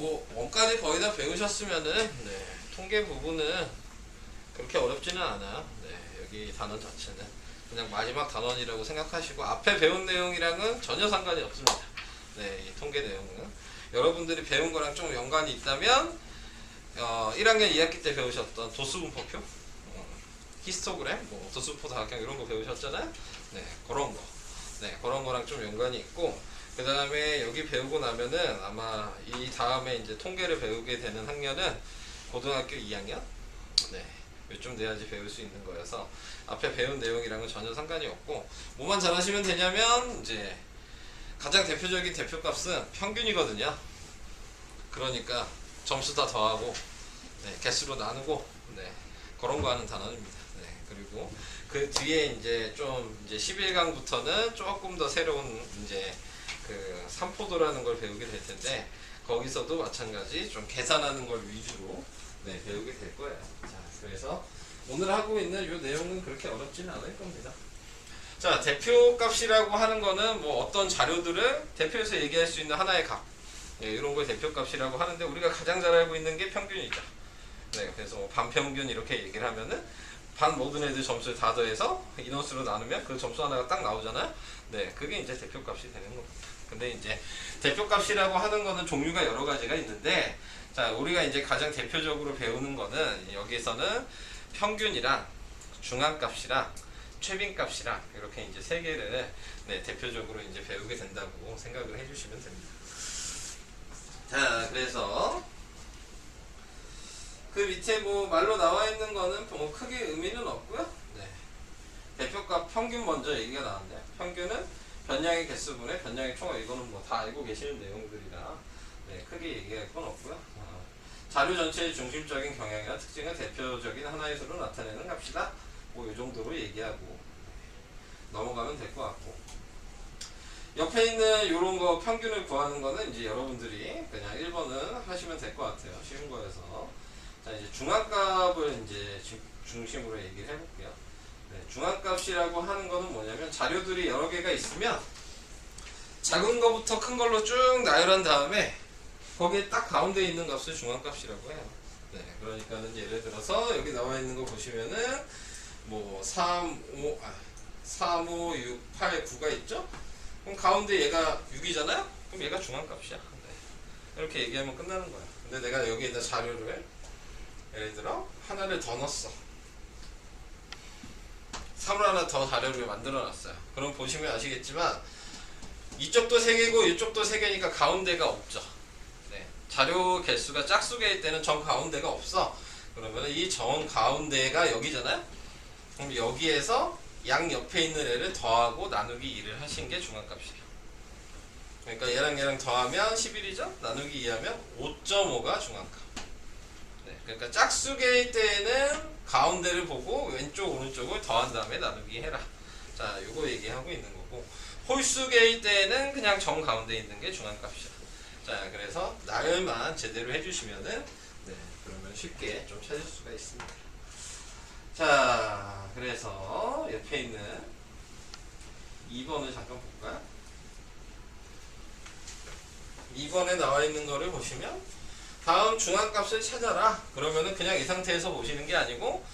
뭐 원까지 거의 다 배우셨으면은 네, 통계 부분은 그렇게 어렵지는 않아요. 네, 여기 단원 자체는 그냥 마지막 단원이라고 생각하시고 앞에 배운 내용이랑은 전혀 상관이 없습니다. 네, 이 통계 내용은 여러분들이 배운 거랑 좀 연관이 있다면 1학년 2학기 때 배우셨던 도수분포표, 히스토그램, 뭐 도수분포 다각형 이런 거 배우셨잖아요. 네, 그런 거, 네, 그런 거랑 좀 연관이 있고. 그 다음에 여기 배우고 나면은 아마 이 다음에 이제 통계를 배우게 되는 학년은 고등학교 2학년? 네. 요쯤 돼야지 배울 수 있는 거여서 앞에 배운 내용이랑은 전혀 상관이 없고 뭐만 잘하시면 되냐면 이제 가장 대표적인 대표값은 평균이거든요. 그러니까 점수 다 더하고 네, 개수로 나누고 네, 그런 거 하는 단원입니다. 네, 그리고 그 뒤에 이제 좀 이제 11강부터는 조금 더 새로운 이제 그 삼포도라는 걸 배우게 될 텐데 거기서도 마찬가지 좀 계산하는 걸 위주로 네, 배우게 될 거예요. 자, 그래서 오늘 하고 있는 이 내용은 그렇게 어렵지는 않을 겁니다. 자, 대표값이라고 하는 거는 뭐 어떤 자료들을 대표해서 얘기할 수 있는 하나의 값, 네, 이런 걸 대표값이라고 하는데 우리가 가장 잘 알고 있는 게 평균이죠. 네, 그래서 뭐 반평균 이렇게 얘기를 하면은 반 모든 애들 점수를 다 더해서 인원수로 나누면 그 점수 하나가 딱 나오잖아요. 네, 그게 이제 대표값이 되는 겁니다. 근데 이제 대표값이라고 하는 거는 종류가 여러 가지가 있는데, 자, 우리가 이제 가장 대표적으로 배우는 거는 여기에서는 평균이랑 중앙값이랑 최빈값이랑 이렇게 이제 세 개를 네, 대표적으로 이제 배우게 된다고 생각을 해주시면 됩니다. 자, 그래서 그 밑에 뭐 말로 나와 있는 거는 뭐 크게 의미는 없고요. 네. 대표값 평균 먼저 얘기가 나왔네요. 평균은 변량의 개수분의 변량의 총합, 이거는 뭐 다 알고 계시는 내용들이라 네, 크게 얘기할 건 없고요. 자료 전체의 중심적인 경향이나 특징을 대표적인 하나의 수로 나타내는 값이다. 뭐 이 정도로 얘기하고 넘어가면 될 것 같고, 옆에 있는 이런 거 평균을 구하는 거는 이제 여러분들이 그냥 1번은 하시면 될 것 같아요. 쉬운 거여서. 자, 이제 중앙값을 이제 중심으로 얘기를 해볼게요. 네, 중앙값이라고 하는 거는 뭐냐면 자료들이 여러 개가 있으면 작은 거부터 큰 걸로 쭉 나열한 다음에 거기에 딱 가운데 있는 값을 중앙값이라고 해요. 네, 그러니까는 예를 들어서 여기 나와 있는 거 보시면은 뭐 3, 5, 6, 8, 9가 있죠? 그럼 가운데 얘가 6이잖아요? 그럼 얘가 중앙값이야. 네. 이렇게 얘기하면 끝나는 거야. 근데 내가 여기에다 자료를 예를 들어 하나를 더 넣었어. 3을 하나 더 자료를 만들어 놨어요. 그럼 보시면 아시겠지만 이쪽도 3개고 이쪽도 3개니까 가운데가 없죠. 네. 자료 개수가 짝수개일 때는 정 가운데가 없어. 그러면 이 정 가운데가 여기잖아요? 그럼 여기에서 양 옆에 있는 애를 더하고 나누기 2를 하신 게 중앙값이에요. 그러니까 얘랑 더하면 11이죠? 나누기 2하면 5.5가 중앙값. 네. 그러니까 짝수개일 때는 가운데를 보고 왼쪽 오른쪽을 더한 다음에 나누기 해라. 자, 요거 얘기하고 있는 거고, 홀수개일 때는 그냥 정 가운데 있는 게 중앙값이야. 자, 그래서 나열만 제대로 해주시면은 네, 그러면 쉽게 좀 찾을 수가 있습니다. 자, 그래서 옆에 있는 2번을 잠깐 볼까요? 2번에 나와 있는 거를 보시면 다음 중앙값을 찾아라. 그러면은 그냥 이 상태에서 보시는 게 아니고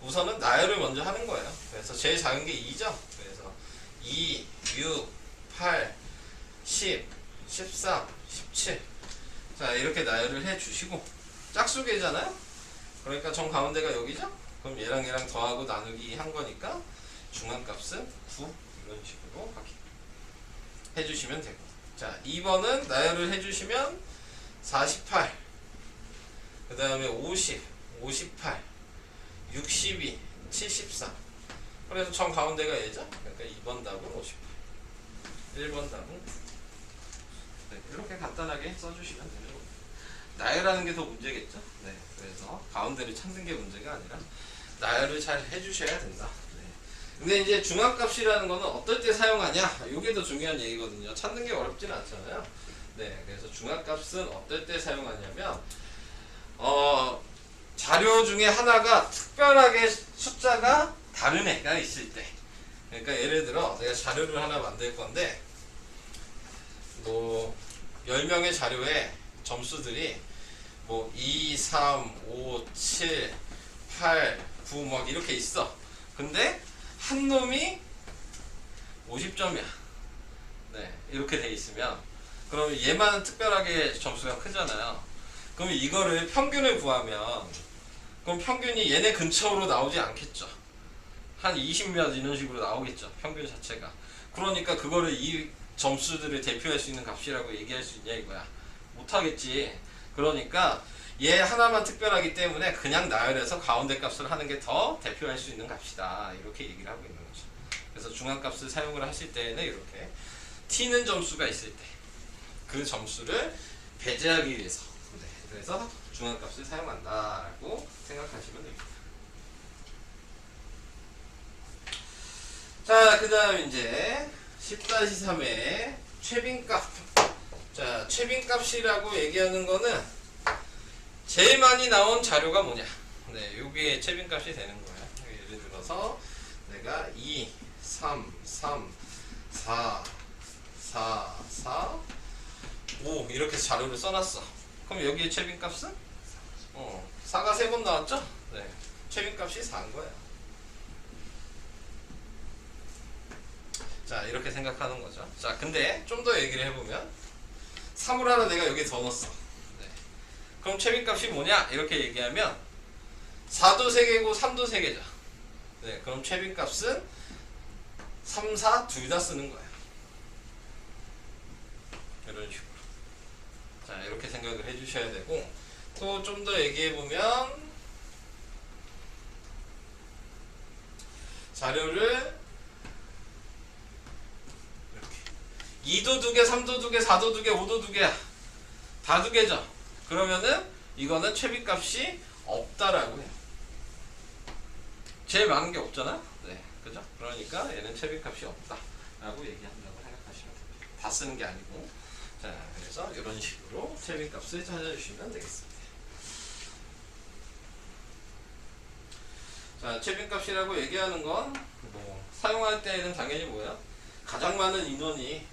우선은 나열을 먼저 하는 거예요. 그래서 제일 작은 게 2죠. 그래서 2, 6, 8, 10, 13, 17. 자, 이렇게 나열을 해 주시고 짝수개잖아요. 그러니까 정 가운데가 여기죠. 그럼 얘랑 더하고 나누기 한 거니까 중앙값은 9 이런 식으로 해 주시면 되고, 자, 2번은 나열을 해 주시면 48, 그 다음에 50, 58, 62, 73. 그래서 정 가운데가 얘죠. 그러니까 2번 답은 58, 1번 답은 9. 네, 이렇게 간단하게 써주시면 되는 겁니다. 나열하는 게 더 문제겠죠. 네, 그래서 가운데를 찾는 게 문제가 아니라 나열을 잘 해주셔야 된다. 네. 근데 이제 중앙값이라는 거는 어떨 때 사용하냐? 이게 더 중요한 얘기거든요. 찾는 게 어렵진 않잖아요. 네, 그래서 중앙값은 어떨 때 사용하냐면 자료 중에 하나가 특별하게 숫자가 다른 애가 있을 때, 그러니까 예를 들어 내가 자료를 하나 만들 건데 뭐 10명의 자료에 점수들이 뭐 2, 3, 5, 7, 8, 9 막 이렇게 있어. 근데 한 놈이 50점이야. 네, 이렇게 돼 있으면 그럼 얘만 특별하게 점수가 크잖아요. 그럼 이거를 평균을 구하면 그럼 평균이 얘네 근처로 나오지 않겠죠. 한 20몇 이런 식으로 나오겠죠. 평균 자체가. 그러니까 그거를 이 점수들을 대표할 수 있는 값이라고 얘기할 수 있냐 이거야. 못하겠지. 그러니까 얘 하나만 특별하기 때문에 그냥 나열해서 가운데 값을 하는 게 더 대표할 수 있는 값이다. 이렇게 얘기를 하고 있는 거죠. 그래서 중앙값을 사용을 하실 때에는 이렇게 t는 점수가 있을 때 그 점수를 배제하기 위해서 네, 그래서 중앙값을 사용한다라고 생각하시면 됩니다. 자, 그 다음 이제 10-3의 최빈값. 자, 최빈값이라고 얘기하는 거는 제일 많이 나온 자료가 뭐냐. 네, 요게 최빈값이 되는 거야. 예를 들어서 내가 2, 3, 3, 4, 4, 4, 5 이렇게 자료를 써놨어. 그럼 여기에 최빈값은? 4가 3번 나왔죠? 네, 최빈값이 4인 거예요. 자, 이렇게 생각하는 거죠. 자, 근데 좀 더 얘기를 해보면 3을 하나 내가 여기에 더 넣었어. 네. 그럼 최빈값이 뭐냐? 이렇게 얘기하면 4도 3개고 3도 3개죠. 네, 그럼 최빈값은 3, 4 둘 다 쓰는 거예요. 이런 식으로. 자, 이렇게 생각을 해주셔야 되고 또 좀 더 얘기해보면 자료를 2도 2개, 3도 2개, 4도 2개, 5도 2개야. 다 2개죠. 그러면은 이거는 최빈값이 없다라고 해요. 제일 많은 게 없잖아. 네, 그죠? 그러니까 얘는 최빈값이 없다라고 얘기한다고 생각하시면 됩니다. 다 쓰는 게 아니고. 자, 그래서 이런 식으로 최빈값을 찾아주시면 되겠습니다. 자, 최빈값이라고 얘기하는 건 뭐 사용할 때에는 당연히 뭐야? 가장 많은 인원이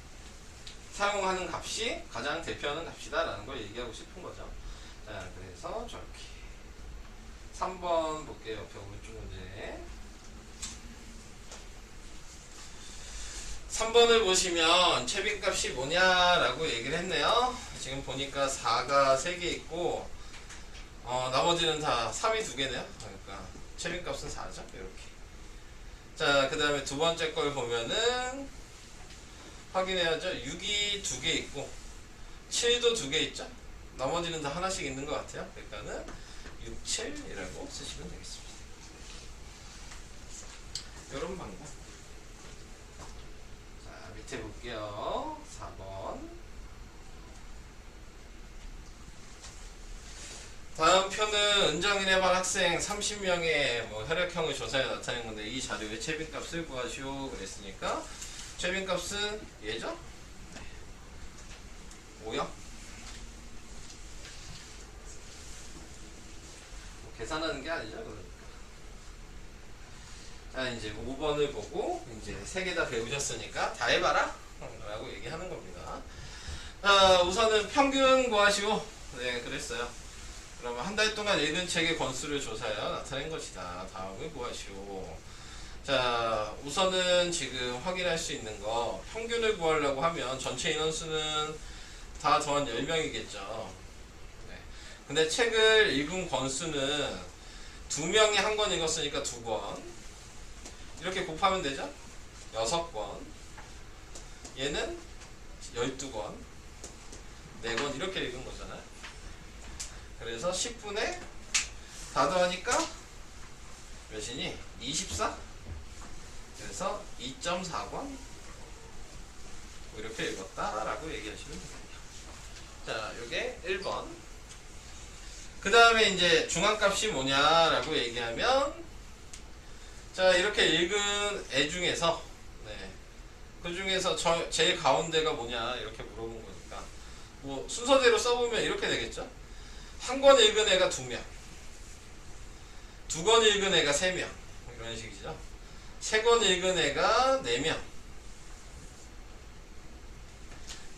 사용하는 값이 가장 대표하는 값이다라는 걸 얘기하고 싶은 거죠. 자, 그래서 저렇게 3번 볼게요. 옆에 오른쪽 문제. 3번을 보시면 최빈값이 뭐냐라고 얘기를 했네요. 지금 보니까 4가 3개 있고 나머지는 다 3이 2개네요. 그러니까 최빈값은 4죠. 이렇게. 자, 그 다음에 두 번째 걸 보면은 확인해야죠. 6이 2개 있고 7도 2개 있죠. 나머지는 다 하나씩 있는 것 같아요. 그러니까는 6, 7이라고 쓰시면 되겠습니다. 이런 방법. 자, 밑에 볼게요. 4번. 다음 표는 은정인의 반 학생 30명의 뭐 혈액형을 조사해 나타낸 건데 이 자료의 최빈값을 구하시오 그랬으니까 최빈값은 얘죠? 5요? 계산하는 게 아니죠, 그러니까. 자, 이제 5번을 보고 이제 3개 다 배우셨으니까 다 해봐라 라고 얘기하는 겁니다. 자, 우선은 평균 구하시오. 네, 그랬어요. 그러면 한 달 동안 읽은 책의 권수를 조사하여 나타낸 것이다. 다음을 구하시오. 자, 우선은 지금 확인할 수 있는 거 평균을 구하려고 하면 전체 인원수는 다 더한 10명이겠죠. 네. 근데 책을 읽은 권수는 2명이 한 권 읽었으니까 2권 이렇게 곱하면 되죠? 6권 얘는 12권 4권 이렇게 읽은 거잖아요. 그래서 10분의 다 더하니까 몇이니? 24? 그래서 2.4권 이렇게 읽었다라고 얘기하시면 됩니다. 자, 요게 1번. 그 다음에 이제 중앙값이 뭐냐라고 얘기하면 자, 이렇게 읽은 애 중에서 네, 그 중에서 제일 가운데가 뭐냐 이렇게 물어본 거니까 뭐 순서대로 써보면 이렇게 되겠죠. 한 권 읽은 애가 2명, 2권 읽은 애가 3명 이런 식이죠. 3권 읽은 애가 4명,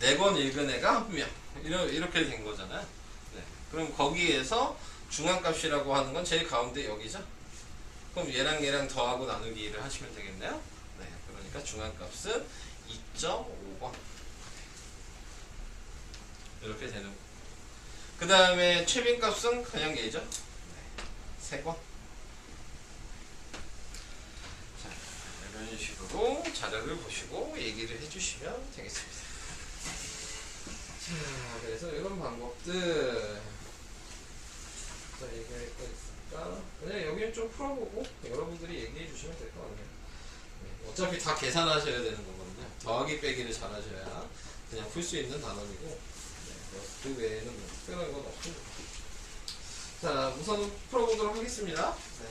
4권 읽은 애가 1명. 이렇게 된 거잖아요. 네. 그럼 거기에서 중앙값이라고 하는 건 제일 가운데 여기죠. 그럼 얘랑 더하고 나누기를 하시면 되겠네요. 네. 그러니까 중앙값은 2.5권. 이렇게 되는 거. 그 다음에 최빈값은 그냥 얘죠. 네. 3권. 자, 이런 식으로 자료를 보시고 얘기를 해주시면 되겠습니다. 자, 그래서 이런 방법들. 자, 얘기할 거 있을까? 그냥 여기는 좀 풀어보고 여러분들이 얘기해 주시면 될 것 같네요. 네, 어차피 다 계산하셔야 되는 거거든요. 더하기 빼기를 잘 하셔야 그냥 풀 수 있는 단원이고, 네, 그 외에는 뭐 특별한 건 없습니다. 자, 우선 풀어보도록 하겠습니다. 네.